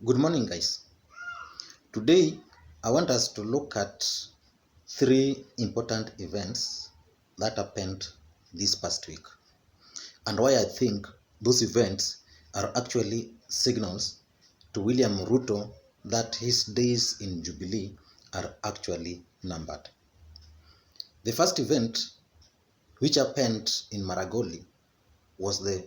Good morning, guys. Today, I want us to look at three important events that happened this past week and why I think those events are actually signals to William Ruto that his days in Jubilee are actually numbered. The first event, which happened in Maragoli, was the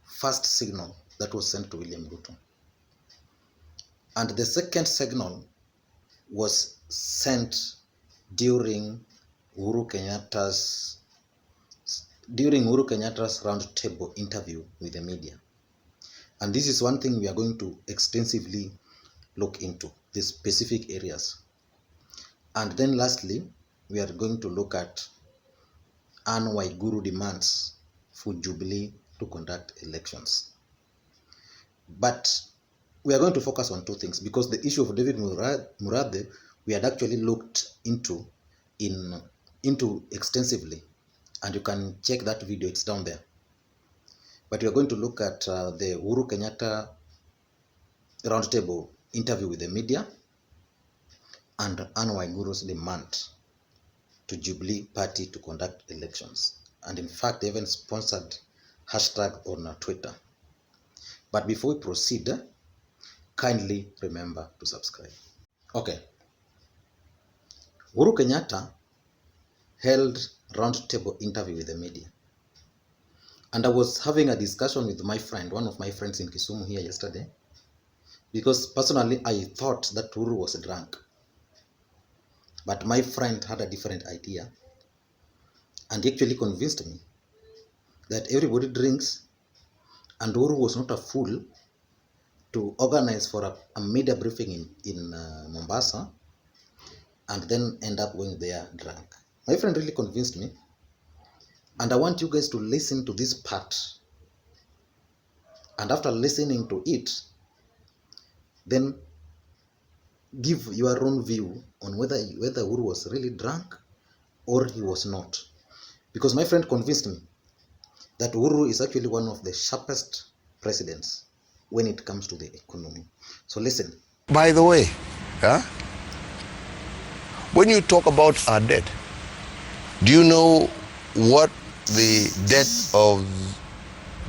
first signal that was sent to William Ruto. And the second signal was sent during Uhuru Kenyatta's round table interview with the media. And this is one thing we are going to extensively look into, the specific areas. And then lastly, we are going to look at Waiguru demands for Jubilee to conduct elections. But we are going to focus on two things because the issue of David Murathe we had actually looked into extensively, and you can check that video, it's down there. But we are going to look at the Uhuru Kenyatta roundtable interview with the media and Waiguru's demand to Jubilee Party to conduct elections. And in fact, they even sponsored hashtag on Twitter. But before we proceed, kindly remember to subscribe. Okay. Uhuru Kenyatta held roundtable interview with the media. And I was having a discussion with my friend, one of my friends in Kisumu here yesterday, because personally I thought that Uhuru was drunk. But my friend had a different idea, and he actually convinced me that everybody drinks, and Uhuru was not a fool to organize for a media briefing in Mombasa and then end up going there drunk. My friend really convinced me, and I want you guys to listen to this part. And after listening to it, then give your own view on whether Uhuru was really drunk or he was not. Because my friend convinced me that Uhuru is actually one of the sharpest presidents when it comes to the economy. So listen. By the way, when you talk about our debt, do you know what the debt of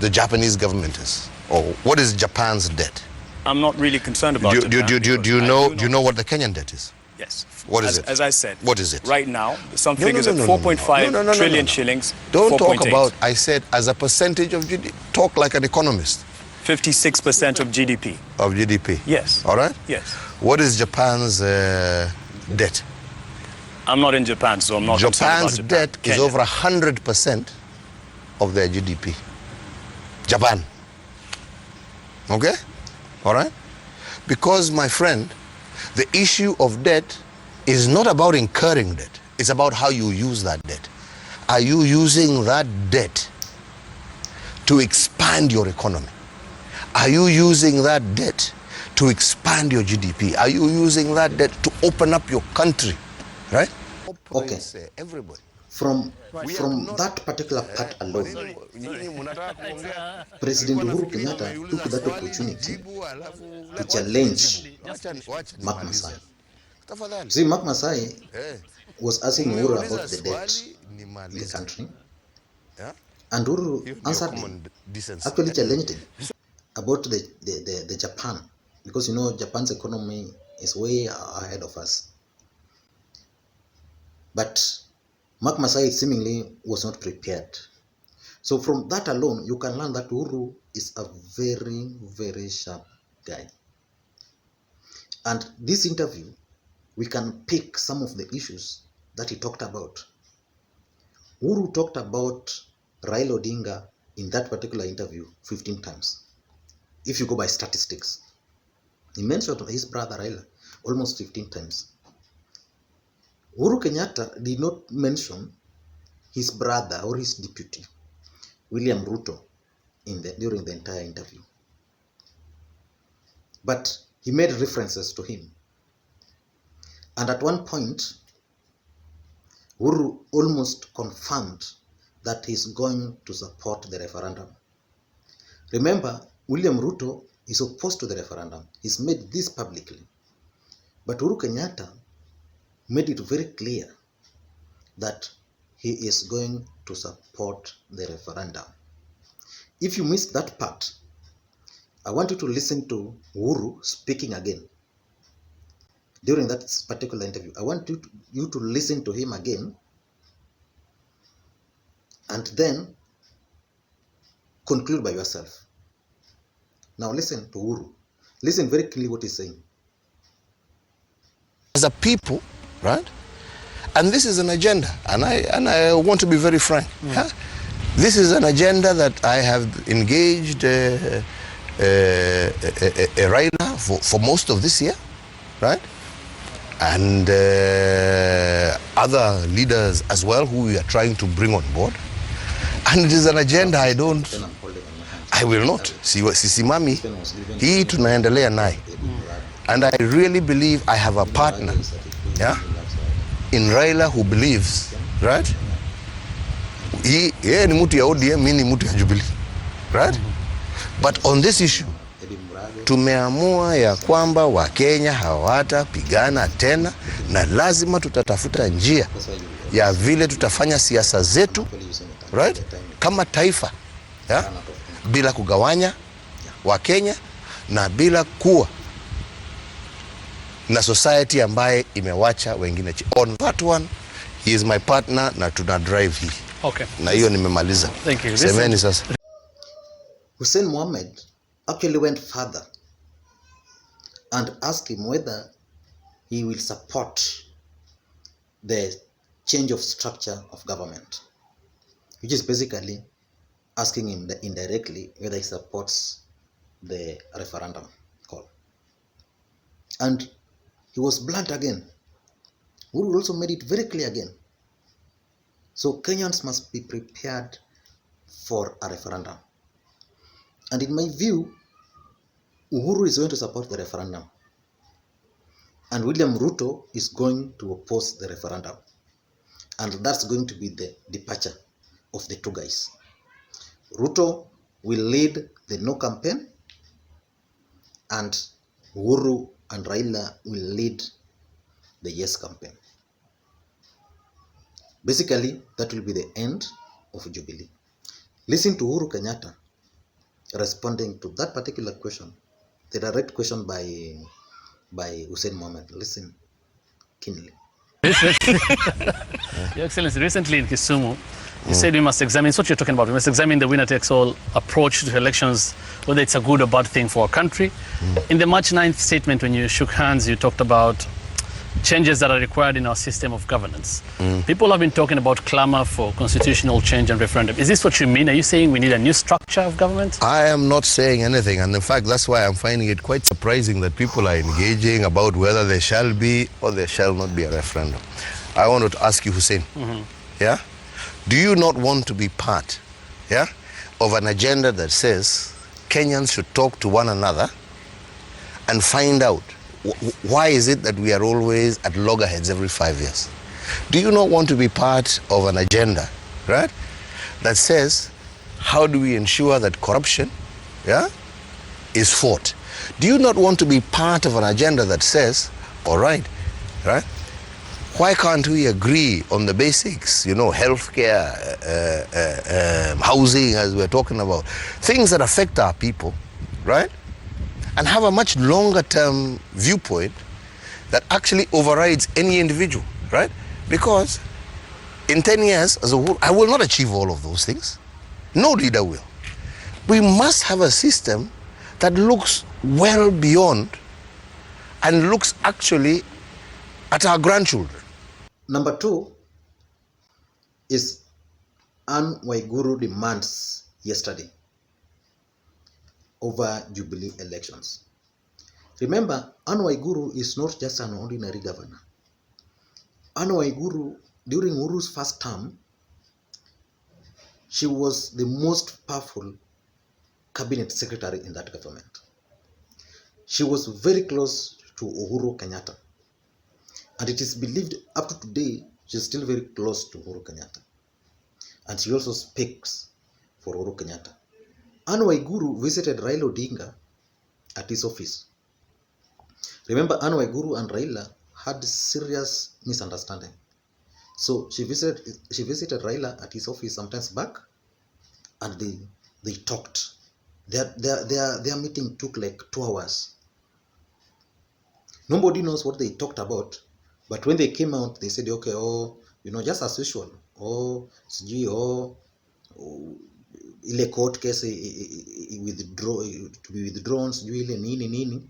the Japanese government is? Or what is Japan's debt? I'm not really concerned about Do you know what the Kenyan debt is? Yes. What is it? As I said. What is it? Right now, some figures at 4.5 trillion shillings. Don't talk about, I said, as a percentage of GDP. Talk like an economist. 56% of GDP. Of GDP? Yes. All right? Yes. What is Japan's debt? I'm not in Japan, so I'm not Japan's concerned about debt is over 100% of their GDP. Japan. Okay? All right? Because, my friend, the issue of debt is not about incurring debt. It's about how you use that debt. Are you using that debt to expand your economy? Are you using that debt to expand your GDP? Are you using that debt to open up your country? Right? Okay. Everybody. From that particular part alone, President Uhuru Kenyatta took that opportunity to challenge Mark Masai. See, Mark Masai was asking Uhuru about the debt in the country, and Uhuru answered him, actually challenged him about the Japan, because you know Japan's economy is way ahead of us. But Mark Masai seemingly was not prepared. So from that alone, you can learn that Uhuru is a very, very sharp guy. And this interview, we can pick some of the issues that he talked about. Uhuru talked about Raila Odinga in that particular interview 15 times. If you go by statistics, he mentioned his brother Raila almost 15 times. Uhuru Kenyatta did not mention his brother or his deputy, William Ruto, during the entire interview. But he made references to him. And at one point, Uhuru almost confirmed that he's going to support the referendum. Remember, William Ruto is opposed to the referendum. He's made this publicly. But Uhuru Kenyatta made it very clear that he is going to support the referendum. If you missed that part, I want you to listen to Uhuru speaking again. During that particular interview, I want you to listen to him again and then conclude by yourself. Now listen to Uhuru. Listen very clearly what he's saying. As a people, right? And this is an agenda, and I want to be very frank. Yeah? This is an agenda that I have engaged Raila for most of this year, right? And other leaders as well who we are trying to bring on board. And it is an agenda I will not. Sisimami, hii tunaendelea naye. And I really believe I have a partner, yeah, in Raila who believes, right? Yeye ni mtu ya ODM, mimi ni mtu ya Jubilee, right? But on this issue, tumeamua ya kwamba Wakenya hawatapigana tena, na lazima tutatafuta njia ya vile tutafanya siasa zetu, right? Kama taifa, yeah? Bila kugawanya Wakenya na bila kuwa na society ambaye imewacha wengine. On that one, he is my partner na tuna drive hii. Okay. Na hiyo nimemaliza. Thank you. Semeni sasa. Hussein Mohammed actually went further and asked him whether he will support the change of structure of government, which is basically asking him indirectly whether he supports the referendum call. And he was blunt again. Uhuru also made it very clear again. So Kenyans must be prepared for a referendum. And in my view, Uhuru is going to support the referendum. And William Ruto is going to oppose the referendum. And that's going to be the departure of the two guys. Ruto will lead the no campaign, and Uhuru and Raila will lead the yes campaign. Basically, that will be the end of Jubilee. Listen to Uhuru Kenyatta responding to that particular question, the direct question by Hussein Mohammed. Listen keenly. Your Excellency, recently in Kisumu, you said we must examine, it's what you're talking about, we must examine the winner-takes-all approach to elections, whether it's a good or bad thing for our country. In the March 9th statement, when you shook hands, you talked about changes that are required in our system of governance. People have been talking about clamor for constitutional change and referendum. Is this what you mean? Are you saying we need a new structure of government? I am not saying anything, and in fact that's why I'm finding it quite surprising that people are engaging about whether there shall be or there shall not be a referendum. I wanted to ask you, Hussein, yeah? Do you not want to be part, yeah, of an agenda that says Kenyans should talk to one another and find out why is it that we are always at loggerheads every 5 years? Do you not want to be part of an agenda, right, that says how do we ensure that corruption, yeah, is fought? Do you not want to be part of an agenda that says, all right, why can't we agree on the basics, you know, healthcare, housing, as we're talking about, things that affect our people, right? And have a much longer term viewpoint that actually overrides any individual, right? Because in 10 years, as a whole, I will not achieve all of those things. No leader will. We must have a system that looks well beyond and looks actually at our grandchildren. Number 2 is Waiguru demands yesterday over Jubilee elections. Remember, Waiguru is not just an ordinary governor. Waiguru, during Uhuru's first term, she was the most powerful cabinet secretary in that government. She was very close to Uhuru Kenyatta. And it is believed up to today, she's still very close to Uhuru Kenyatta. And she also speaks for Uhuru Kenyatta. Waiguru visited Raila Odinga at his office. Remember, Waiguru and Raila had serious misunderstanding. So she visited Raila at his office sometimes back, and they talked. Their meeting took like 2 hours. Nobody knows what they talked about, but when they came out, they said, okay, oh, just as usual, oh, sijui, oh, ile court case to be withdrawn, sijui ile nini,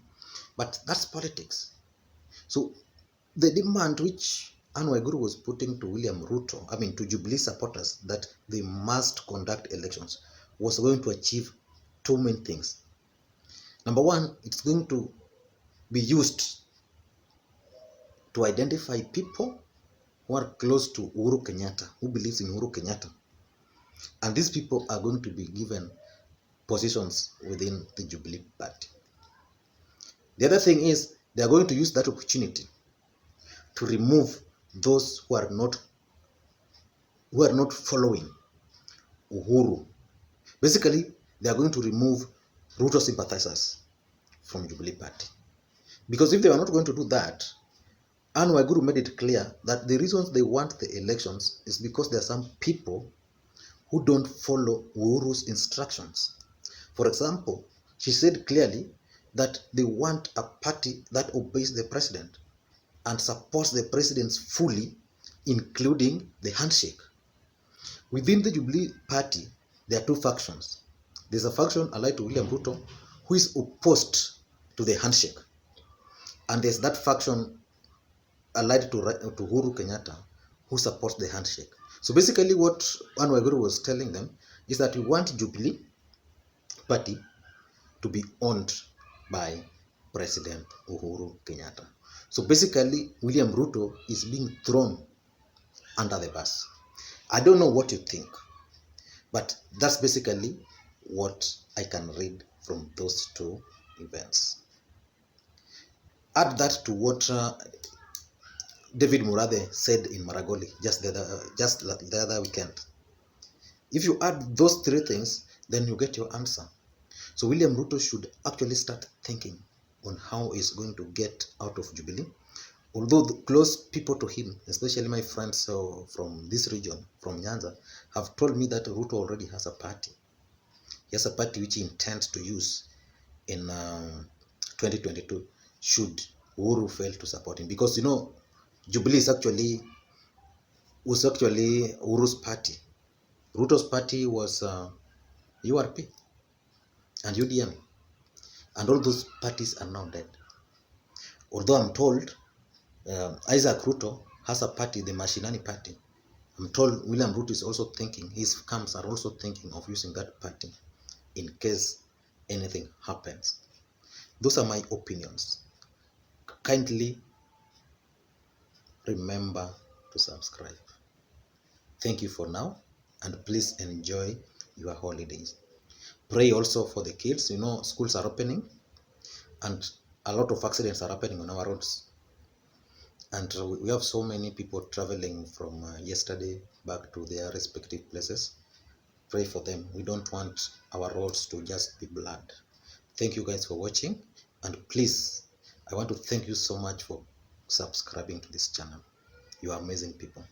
but that's politics. So the demand which Anne Waiguru was putting to William Ruto, to Jubilee supporters, that they must conduct elections, was going to achieve two main things. Number one, it's going to be used to identify people who are close to Uhuru Kenyatta, who believes in Uhuru Kenyatta. And these people are going to be given positions within the Jubilee party. The other thing is, they are going to use that opportunity to remove those who are not following Uhuru. Basically, they are going to remove Ruto sympathizers from Jubilee party. Because if they are not going to do that, Anne Waiguru made it clear that the reasons they want the elections is because there are some people who don't follow Uhuru's instructions. For example, she said clearly that they want a party that obeys the president and supports the president fully, including the handshake. Within the Jubilee party, there are two factions. There's a faction allied to William Ruto who is opposed to the handshake. And there's that faction allied to Uhuru Kenyatta who supports the handshake. So basically what Anne Waiguru was telling them is that we want Jubilee party to be owned by President Uhuru Kenyatta. So basically William Ruto is being thrown under the bus. I don't know what you think, but that's basically what I can read from those two events. Add that to what David Murathe said in Maragoli just the other weekend. If you add those three things, then you get your answer. So William Ruto should actually start thinking on how he's going to get out of Jubilee. Although the close people to him, especially my friends from this region, from Nyanza, have told me that Ruto already has a party. He has a party which he intends to use in 2022 should Uhuru fail to support him. Because Jubilee was actually Uhuru's party. Ruto's party was URP and UDM. And all those parties are now dead. Although I'm told Isaac Ruto has a party, the Mashinani party. I'm told William Ruto is also thinking, his camps are also thinking of using that party in case anything happens. Those are my opinions. Kindly remember to subscribe. Thank you for now, and please enjoy your holidays. Pray also for the kids. Schools are opening and a lot of accidents are happening on our roads. And we have so many people traveling from yesterday back to their respective places. Pray for them. We don't want our roads to just be blood. Thank you guys for watching, and please, I want to thank you so much for subscribing to this channel. You are amazing people.